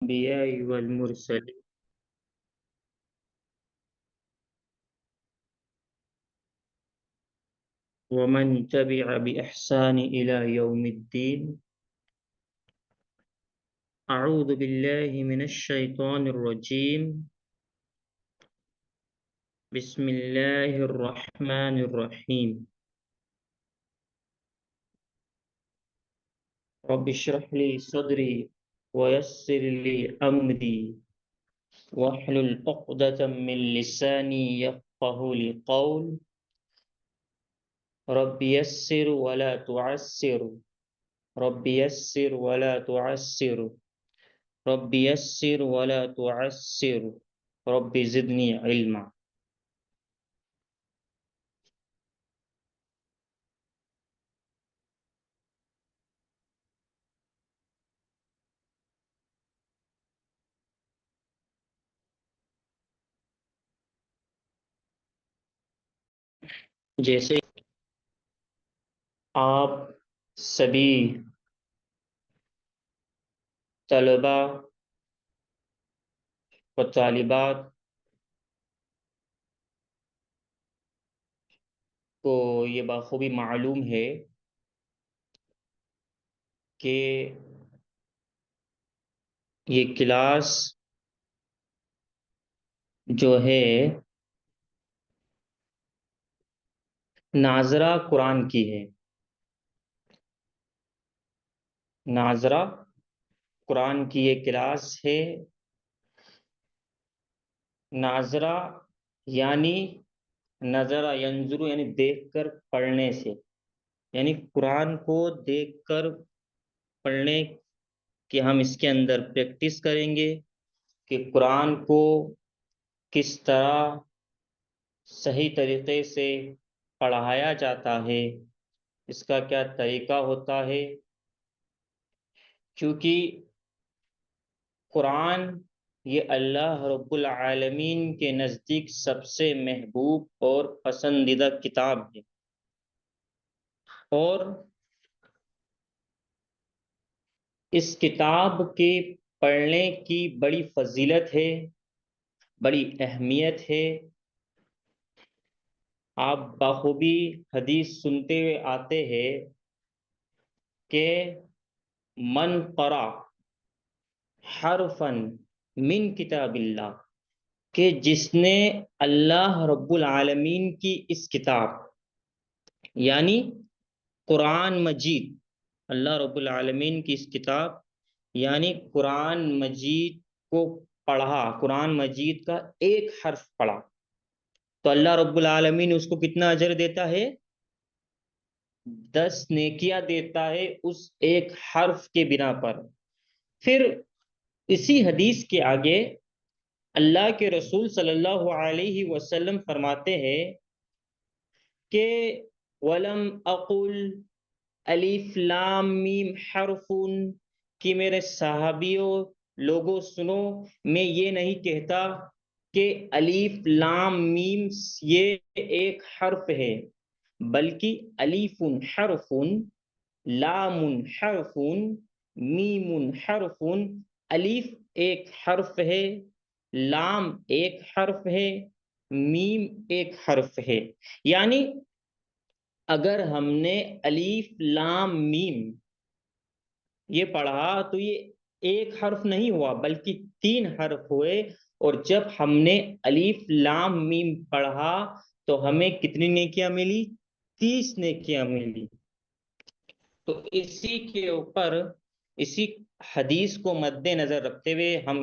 الأنبياء والمرسلين ومن تبع بإحسان إلى يوم الدين. أعوذ بالله من الشيطان الرجيم. بسم الله الرحمن الرحيم. رب اشرح لي صدري ويسر لي أمري واحلل عقدة من لساني يفقه لي قول. رب يسر ولا تعسر. رب يسر ولا تعسر. رب يسر ولا تعسر. رب زدنی علما. جیسے آپ سبھی طلباء و طالبات کو یہ بخوبی معلوم ہے کہ یہ کلاس جو ہے ناظرہ قرآن کی ہے. ناظرہ قرآن کی یہ کلاس ہے. ناظرہ یعنی نظرہ ینظر یعنی دیکھ کر پڑھنے سے، یعنی قرآن کو دیکھ کر پڑھنے کہ ہم اس کے اندر پریکٹس کریں گے کہ قرآن کو کس طرح صحیح طریقے سے پڑھایا جاتا ہے، اس کا کیا طریقہ ہوتا ہے. کیونکہ قرآن یہ اللہ رب العالمین کے نزدیک سب سے محبوب اور پسندیدہ کتاب ہے، اور اس کتاب کے پڑھنے کی بڑی فضیلت ہے، بڑی اہمیت ہے. آپ بخوبی حدیث سنتے ہوئے آتے ہیں کہ من قرأ حرفا من کتاب اللہ، کہ جس نے اللہ رب العالمین کی اس کتاب یعنی قرآن مجید، اللہ رب العالمین کی اس کتاب یعنی قرآن مجید کو پڑھا، قرآن مجید کا ایک حرف پڑھا، تو اللہ رب العالمین اس کو کتنا اجر دیتا ہے؟ 10 نیکیاں دیتا ہے اس ایک حرف کے بنا پر. پھر اسی حدیث کے آگے اللہ کے رسول صلی اللہ علیہ وسلم فرماتے ہیں کہ وَلَمْ أَقُلْ الف لام میم حرف، کہ میرے صحابیوں لوگوں سنو، میں یہ نہیں کہتا کہ الف لام میم یہ ایک حرف ہے، بلکہ الف حرف، لام حرف، میم حرف. الف ایک حرف ہے، لام ایک حرف ہے، میم ایک حرف ہے. یعنی اگر ہم نے الف لام میم یہ پڑھا تو یہ ایک حرف نہیں ہوا بلکہ 3 حرف ہوئے، اور جب ہم نے الف لام میم پڑھا تو ہمیں کتنی نیکیاں ملی؟ 30 نیکیاں ملی. تو اسی کے اوپر اسی حدیث کو مد نظر رکھتے ہوئے ہم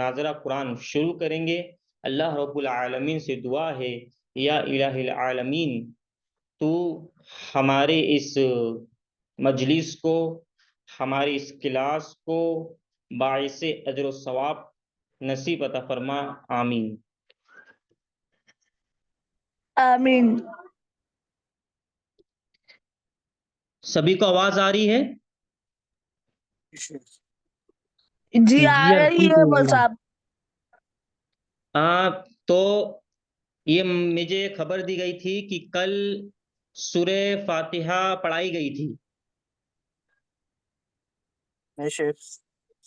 ناظرہ قرآن شروع کریں گے. اللہ رب العالمین سے دعا ہے یا الہ العالمین تو ہمارے اس مجلس کو، ہماری اس کلاس کو باعث اجر و ثواب نصیب عطا فرما. آمین. آمین. سبھی کو آواز آ رہی ہے؟ جی آ رہی ہے مول صاحب. تو یہ مجھے خبر دی گئی تھی کہ کل سورہ فاتحہ پڑھائی گئی تھی.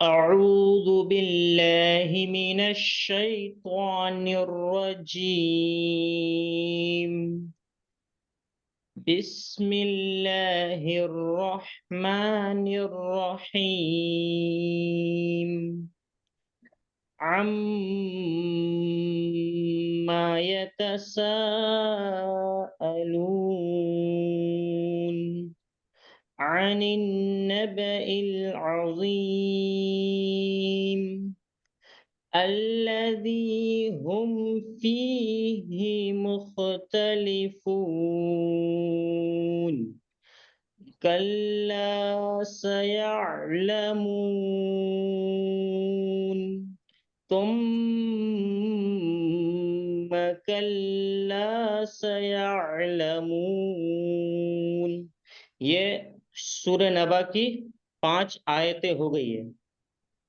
أعوذ بالله من الشيطان الرجيم بسم الله الرحمن الرحيم عما يتساءلون عن النبأ العظيم الذي هم فيه مختلفون كلا سيعلمون ثم كلا سيعلمون. یہ سورہ نبا کی 5 آیتیں ہو گئی ہے.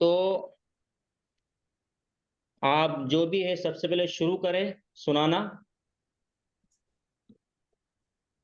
تو آپ جو بھی ہے سب سے پہلے شروع کریں سنانا.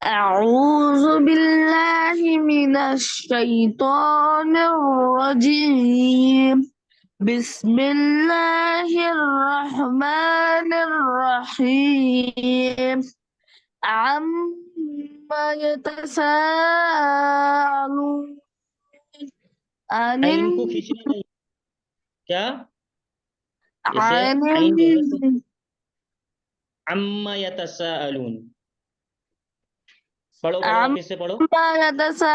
أعوذ بالله من الشيطان الرجيم بسم الله الرحمن الرحيم عما يتساءلون عن عین کو کھینچنا نہیں. کیا جیسے عن عین جو ہے تو عما یتساءلون. پڑھو واپس سے پڑھو. عما يتساءلون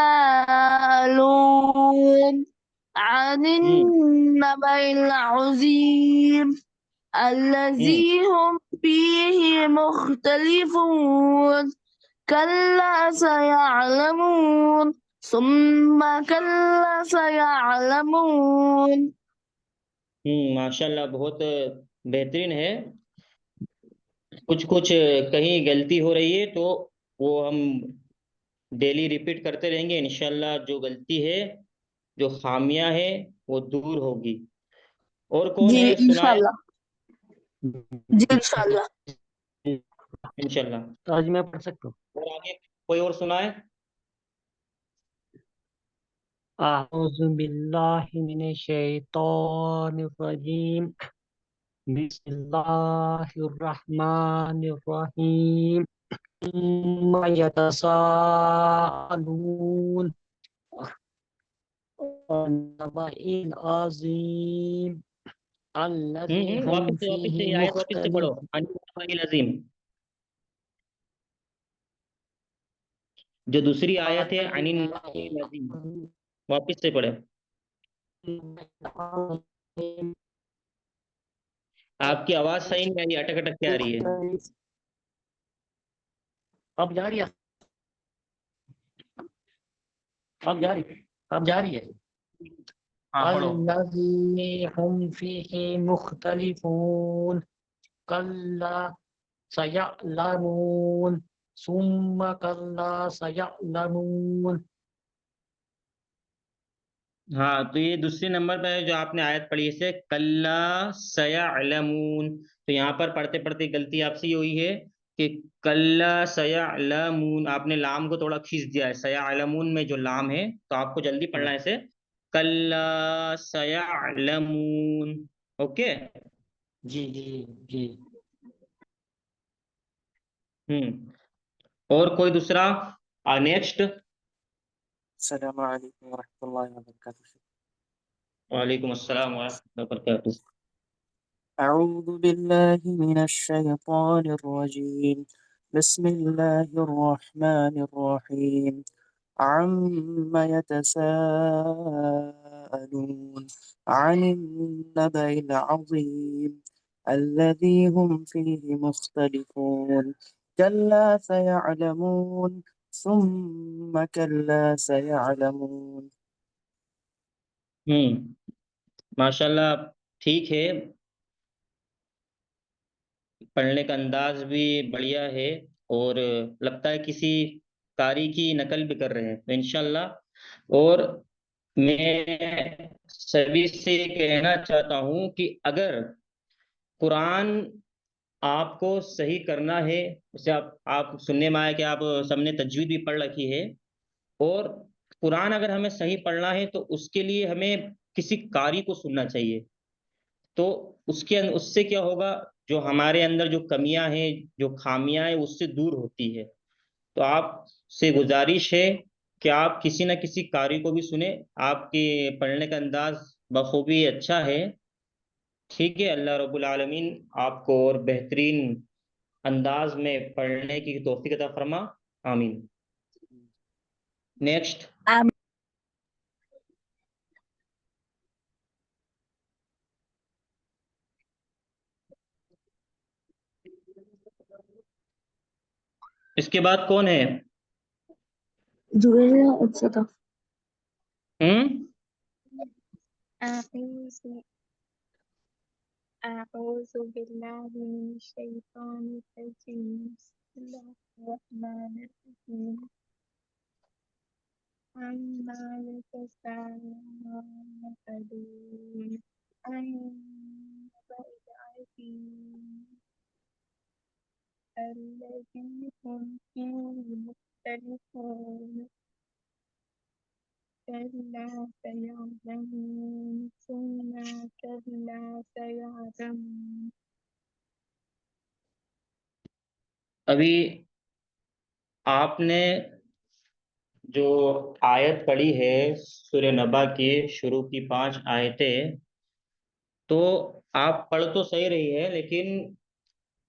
عن النبأ العظيم الذي هم فيه مختلفون كلا سيعلمون ثم كلا سيعلمون. ماشاء اللہ بہت بہترین ہے. کچھ کہیں غلطی ہو رہی ہے تو وہ ہم ڈیلی ریپیٹ کرتے رہیں گے. انشاءاللہ جو غلطی ہے، جو خامیاں ہے، وہ دور ہوگی. اور کون جی ہے سنائے؟ انشاءاللہ. جی انشاءاللہ. انشاءاللہ. آج میں پڑھ سکتا ہوں. اور آگے کوئی اور سنائے. اعوذ باللہ من الشیطان الرجیم بسم اللہ الرحمن الرحیم ثم يتساءلون عن النبأ العظیم الذی هم واپس سے فیہ یہ آیت واپس سے پڑھو. مختلف. عن النبأ العظیم. جو دوسری آیت ہے عن النبأ العظیم، واپس سے پڑھے. آپ کی آواز صحیح نہیں آ رہی، اٹک اٹک کے آ رہی ہے. اب جاری ہے. اب جاری ہے. ہاں پڑھو. الذی هم فیہ مختلفون کلا سیعلمون ثم کلا سیعلمون. ہاں، تو یہ دوسرے نمبر پہ جو آپ نے آیت پڑھی ہے کلا سیعلمون، تو یہاں پر پڑھتے پڑھتے غلطی آپ سے یہ ہوئی ہے کہ کلا سیعلمون آپ نے لام کو تھوڑا کھینچ دیا ہے. سیعلمون میں جو لام ہے تو آپ کو جلدی پڑھنا ہے اسے کلا سیعلمون. اوکے. جی جی جی. اور کوئی دوسرا؟ نیکسٹ. السلام علیکم ورحمۃ اللہ وبرکاتہ. وعلیکم السلام ورحمۃ اللہ وبرکاتہ. اعوذ باللہ من الشیطان الرجیم. بسم اللہ الرحمن الرحیم. عم يتساءلون عن النبأ العظيم الذي هم فيه مختلفون كلا سيعلمون ثم كلا سيعلمون. ماشاء اللہ ٹھیک ہے، پڑھنے کا انداز بھی بڑھیا ہے اور لگتا ہے کسی قاری کی نقل بھی کر رہے ہیں تو انشاءاللہ. اور میں سبھی سے یہ کہنا چاہتا ہوں کہ اگر قرآن آپ کو صحیح کرنا ہے، اسے آپ سننے میں آیا کہ آپ سب نے تجوید بھی پڑھ رکھی ہے، اور قرآن اگر ہمیں صحیح پڑھنا ہے تو اس کے لیے ہمیں کسی قاری کو سننا چاہیے. تو اس سے کیا ہوگا، جو ہمارے اندر جو کمیاں ہیں، جو خامیاں ہیں، اس سے دور ہوتی ہے. تو آپ سے گزارش ہے کہ آپ کسی نہ کسی قاری کو بھی سنیں. آپ کے پڑھنے کا انداز بخوبی اچھا ہے. ٹھیک ہے، اللہ رب العالمین آپ کو اور بہترین انداز میں پڑھنے کی توفیق عطا فرما. آمین. نیکسٹ. اس کے بعد کون ہے؟ أعوذ بالله من الشيطان الرجيم. بسم الله الرحمن الرحيم. عما يتساءلون عن النبأ العظيم الذي هم فيه مختلفون كلا سيعلمون ثم كلا سيعلمون. ابھی آپ نے جو آیت پڑھی ہے سورہ نبا کی شروع کی 5 آیتیں، تو آپ پڑھ تو صحیح رہی ہے لیکن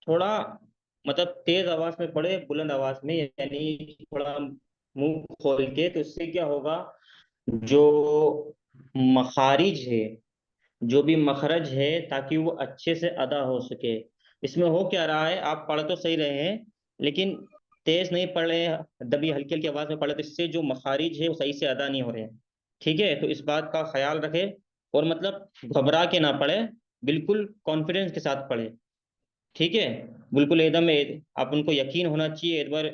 تھوڑا مطلب تیز آواز میں پڑھے، بلند آواز میں، یعنی تھوڑا منہ کھول کے. تو اس سے کیا ہوگا، جو مخارج ہے، جو بھی مخرج ہے، تاکہ وہ اچھے سے ادا ہو سکے. اس میں ہو کیا رہا ہے، آپ پڑھ تو صحیح رہے ہیں لیکن تیز نہیں پڑھ رہے ہیں، دبی ہلکی ہلکی آواز میں پڑھ رہے، تو اس سے جو مخارج ہے وہ صحیح سے ادا نہیں ہو رہے ہیں. ٹھیک ہے، تو اس بات کا خیال رکھے اور مطلب گھبرا کے نہ پڑھے، بالکل کانفیڈنس کے ساتھ پڑھے. ٹھیک ہے، بالکل ایک دم آپ ان کو یقین ہونا چاہیے، ایک بار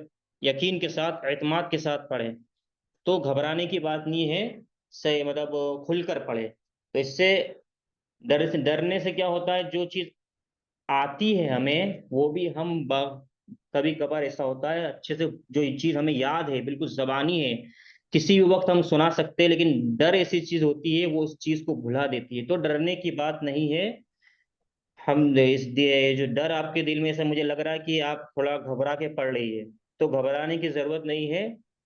یقین کے ساتھ، اعتماد کے ساتھ پڑھے. تو گھبرانے کی بات نہیں ہے، صحیح مطلب کھل کر پڑھے. تو اس سے ڈرنے سے کیا ہوتا ہے، جو چیز آتی ہے ہمیں وہ بھی ہم کبھی کبھار ایسا ہوتا ہے اچھے سے جو چیز ہمیں یاد ہے، بالکل زبانی ہے، کسی بھی وقت ہم سنا سکتے ہیں، لیکن ڈر ایسی چیز ہوتی ہے وہ اس چیز کو بھلا دیتی ہے. تو ڈرنے کی بات نہیں ہے. ہم جو ڈر آپ کے دل میں ایسا مجھے لگ رہا ہے کہ آپ تھوڑا گھبرا کے پڑھ رہی ہے، تو گھبرانے کی ضرورت نہیں ہے،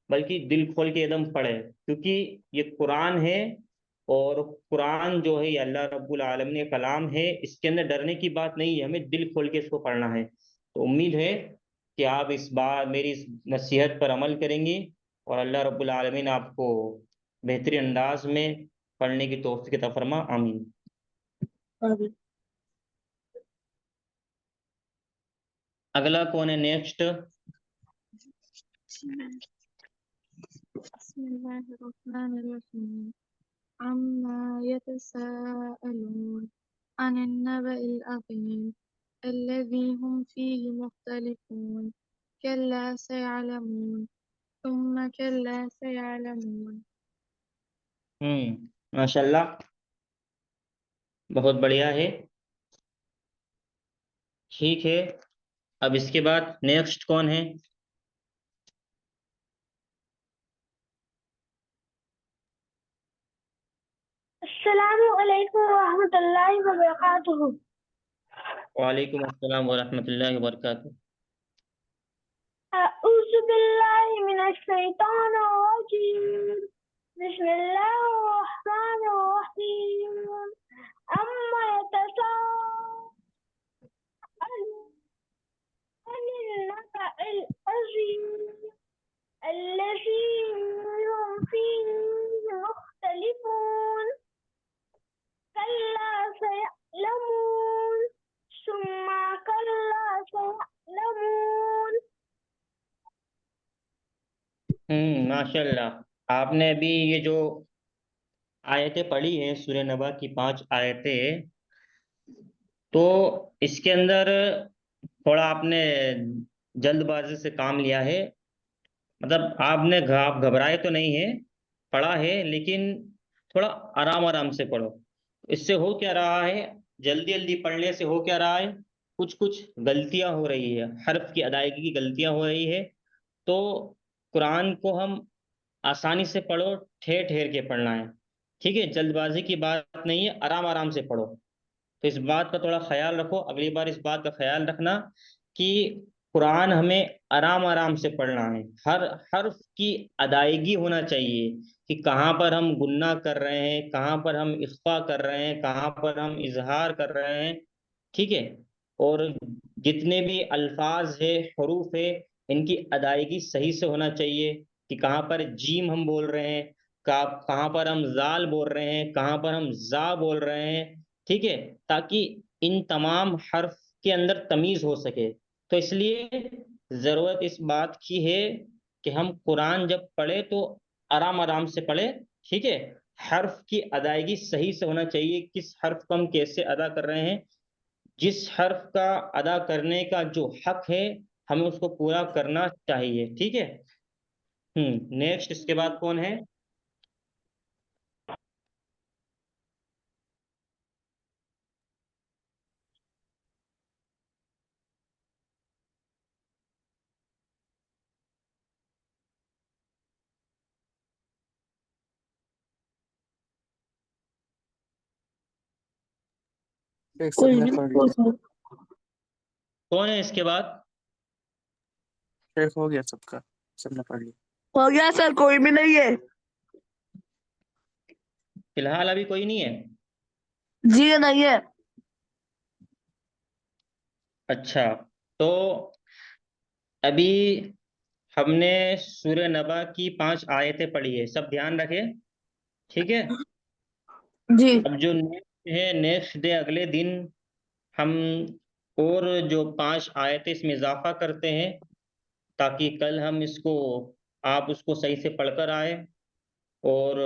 بلکہ دل کھول کے ایک دم پڑھے، کیونکہ یہ قرآن ہے اور قرآن جو ہے یہ اللہ رب العالمین کا کلام ہے. اس کے اندر ڈرنے کی بات نہیں ہے، ہمیں دل کھول کے اس کو پڑھنا ہے. تو امید ہے کہ آپ اس بار میری اس نصیحت پر عمل کریں گی اور اللہ رب العالمین آپ کو بہترین انداز میں پڑھنے کی توفیق عطا فرما. آمین. اگلا کون ہے؟ نیکسٹ. بسم الله الرحمن الرحيم. عما يتساءلون عن النبأ العظيم الذي هم فيه مختلفون كلا سيعلمون ثم كلا سيعلمون. ماشاء اللہ بہت بڑھیا ہے. ٹھیک ہے، اب اس کے بعد نیکسٹ کون ہے؟ السلام علیکم ورحمۃ اللہ وبرکاتہ. وعلیکم السلام ورحمۃ اللہ وبرکاتہ. اعوذ بالله من الشيطان الرجيم بسم الله الرحمن الرحيم أما يتساءلون عن النبأ العظيم الذي هم فيه مختلفون كلا سيعلمون ثم كلا سيعلمون. ماشاءاللہ. آپ نے ابھی یہ جو آیتیں پڑھی ہیں سورہ نبا کی 5 آیتیں، تو اس کے اندر تھوڑا آپ نے جلد بازی سے کام لیا ہے. مطلب آپ گھبرائے تو نہیں ہے، پڑھا ہے، لیکن تھوڑا آرام آرام سے پڑھو. اس سے ہو کیا رہا ہے، جلدی جلدی پڑھنے سے ہو کیا رہا ہے، کچھ غلطیاں ہو رہی ہے، حرف کی ادائیگی کی غلطیاں ہو رہی ہے. تو قرآن کو ہم آسانی سے پڑھو، ٹھہر ٹھہر کے پڑھنا ہے، ٹھیک ہے. جلد بازی کی بات نہیں ہے، آرام آرام سے پڑھو. تو اس بات کا تھوڑا خیال رکھو، اگلی بار اس بات کا خیال رکھنا کہ قرآن ہمیں آرام آرام سے پڑھنا ہے. ہر حرف کی ادائیگی ہونا چاہیے کہ کہاں پر ہم گناہ کر رہے ہیں، کہاں پر ہم اخفا کر رہے ہیں، کہاں پر ہم اظہار کر رہے ہیں، ٹھیک ہے. اور جتنے بھی الفاظ ہے، حروف ہے، ان کی ادائیگی صحیح سے ہونا چاہیے کہ کہاں پر جیم ہم بول رہے ہیں، کہاں پر ہم زال بول رہے ہیں، کہاں پر ہم زا بول رہے ہیں، ٹھیک ہے، تاکہ ان تمام حرف کے اندر تمیز ہو سکے. تو اس لیے ضرورت اس بات کی ہے کہ ہم قرآن جب پڑھے تو آرام آرام سے پڑھے، ٹھیک ہے. حرف کی ادائیگی صحیح سے ہونا چاہیے، کس حرف کو ہم کیسے ادا کر رہے ہیں، جس حرف کا ادا کرنے کا جو حق ہے ہمیں اس کو پورا کرنا چاہیے، ٹھیک ہے. نیکسٹ اس کے بعد کون ہے؟ شیخ سب کوئی نے بھی پڑھ پوچھ لیا. لو. کون ہے اس کے بعد؟ شیخ ہو گیا سب کا، سب نے پڑھ لیا. ہو گیا سر، کوئی بھی نہیں ہے. فی الحال ابھی کوئی نہیں ہے. جی نہیں ہے. اچھا، تو ابھی ہم نے سورہ نبا کی 5 آیتیں پڑھی ہے، سب دھیان رکھے، ٹھیک ہے. جی اب جو نیکسٹ ہے، نیکسٹ ڈے اگلے دن ہم اور جو 5 آیتیں اس میں اضافہ کرتے ہیں تاکہ کل ہم آپ اس کو صحیح سے پڑھ کر آئے اور